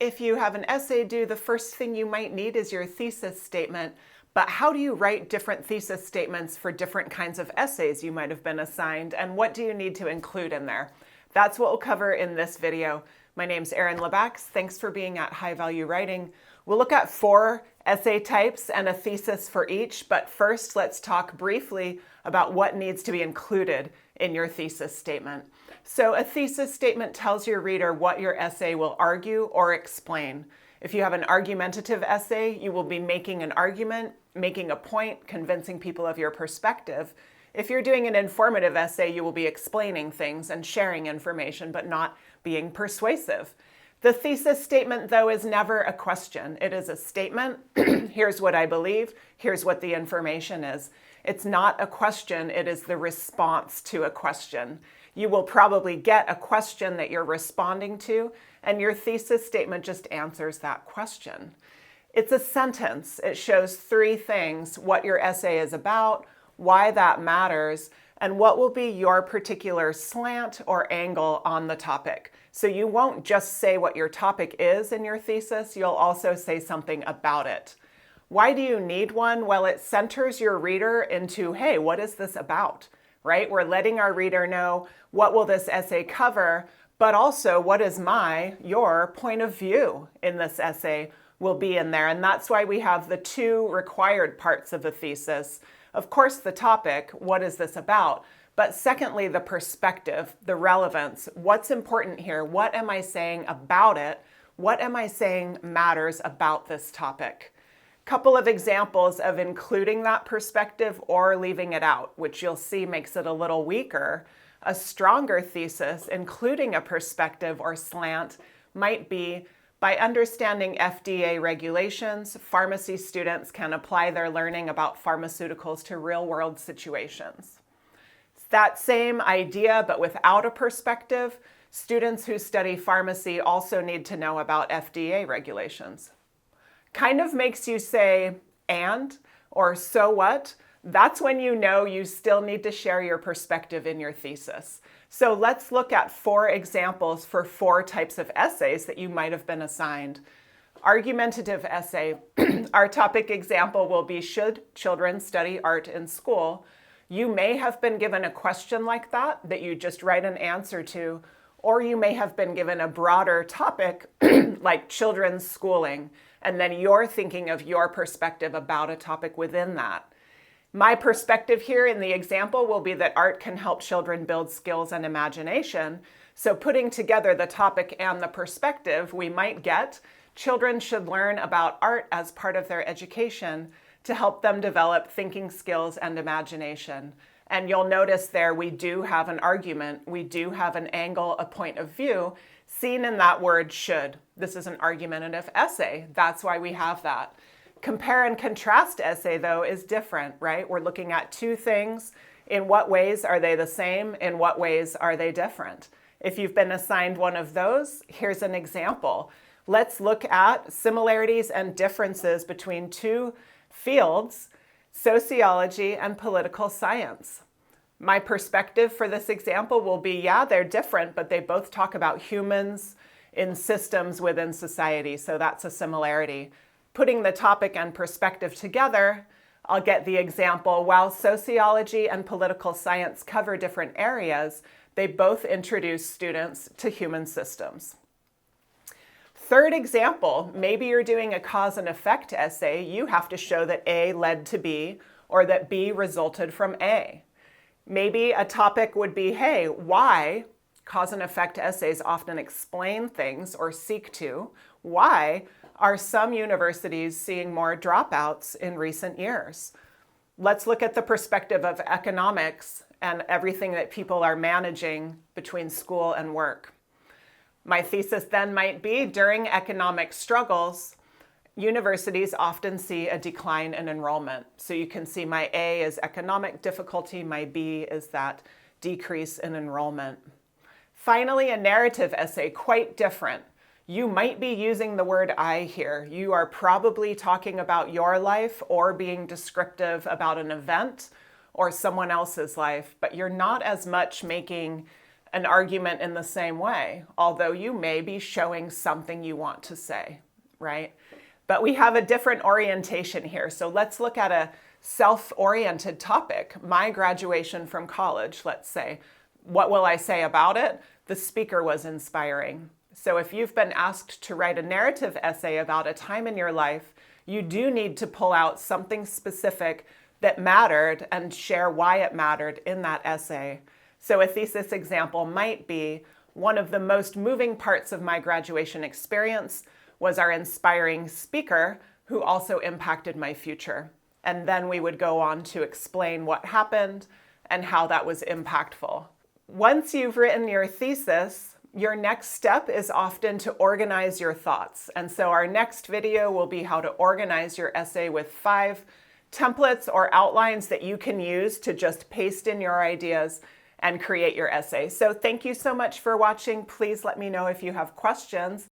If you have an essay due, the first thing you might need is your thesis statement. But how do you write different thesis statements for different kinds of essays you might have been assigned, and what do you need to include in there? That's what we'll cover in this video. My name's Erin Lebax. Thanks for being at High Value Writing. We'll look at 4 essay types and a thesis for each, but first let's talk briefly about what needs to be included in your thesis statement. So a thesis statement tells your reader what your essay will argue or explain. If you have an argumentative essay, you will be making an argument, making a point, convincing people of your perspective. If you're doing an informative essay, you will be explaining things and sharing information, but not being persuasive. The thesis statement, though, is never a question. It is a statement. Here's what I believe. Here's what the information is. It's not a question. It is the response to a question. You will probably get a question that you're responding to, and your thesis statement just answers that question. It's a sentence. It shows 3 things: what your essay is about, why that matters, and what will be your particular slant or angle on the topic. So you won't just say what your topic is in your thesis, you'll also say something about it. Why do you need one? Well, it centers your reader into, hey, what is this about, right? We're letting our reader know, what will this essay cover, but also what is your point of view in this essay will be in there. And that's why we have the 2 required parts of the thesis. Of course, the topic, what is this about? But secondly, the perspective, the relevance. What's important here? What am I saying about it? What am I saying matters about this topic? Couple of examples of including that perspective or leaving it out, which you'll see makes it a little weaker. A stronger thesis, including a perspective or slant, might be, by understanding FDA regulations, pharmacy students can apply their learning about pharmaceuticals to real-world situations. It's that same idea, but without a perspective. Students who study pharmacy also need to know about FDA regulations. Kind of makes you say, and, or so what? That's when you know you still need to share your perspective in your thesis. So let's look at 4 examples for 4 types of essays that you might have been assigned. Argumentative essay. Our topic example will be, should children study art in school? You may have been given a question like that you just write an answer to, or you may have been given a broader topic like children's schooling, and then you're thinking of your perspective about a topic within that. My perspective here in the example will be that art can help children build skills and imagination. So putting together the topic and the perspective, we might get, children should learn about art as part of their education to help them develop thinking skills and imagination. And you'll notice there we do have an argument, we do have an angle, a point of view, seen in that word should. This is an argumentative essay. That's why we have that. Compare and contrast essay, though, is different, right? We're looking at 2 things. In what ways are they the same? In what ways are they different? If you've been assigned one of those, here's an example. Let's look at similarities and differences between 2 fields, sociology and political science. My perspective for this example will be, yeah, they're different, but they both talk about humans in systems within society, so that's a similarity. Putting the topic and perspective together, I'll get the example. While sociology and political science cover different areas, they both introduce students to human systems. Third example, maybe you're doing a cause and effect essay. You have to show that A led to B or that B resulted from A. Maybe a topic would be, hey, why? Cause and effect essays often explain things or seek to. Why are some universities seeing more dropouts in recent years? Let's look at the perspective of economics and everything that people are managing between school and work. My thesis then might be, during economic struggles, universities often see a decline in enrollment. So you can see my A is economic difficulty, my B is that decrease in enrollment. Finally, a narrative essay, quite different. You might be using the word I here. You are probably talking about your life or being descriptive about an event or someone else's life, but you're not as much making an argument in the same way, although you may be showing something you want to say, right? But we have a different orientation here. So let's look at a self-oriented topic. My graduation from college, let's say. What will I say about it? The speaker was inspiring. So if you've been asked to write a narrative essay about a time in your life, you do need to pull out something specific that mattered and share why it mattered in that essay. So a thesis example might be, one of the most moving parts of my graduation experience was our inspiring speaker who also impacted my future. And then we would go on to explain what happened and how that was impactful. Once you've written your thesis, your next step is often to organize your thoughts. And so our next video will be how to organize your essay with 5 templates or outlines that you can use to just paste in your ideas and create your essay. So thank you so much for watching. Please let me know if you have questions.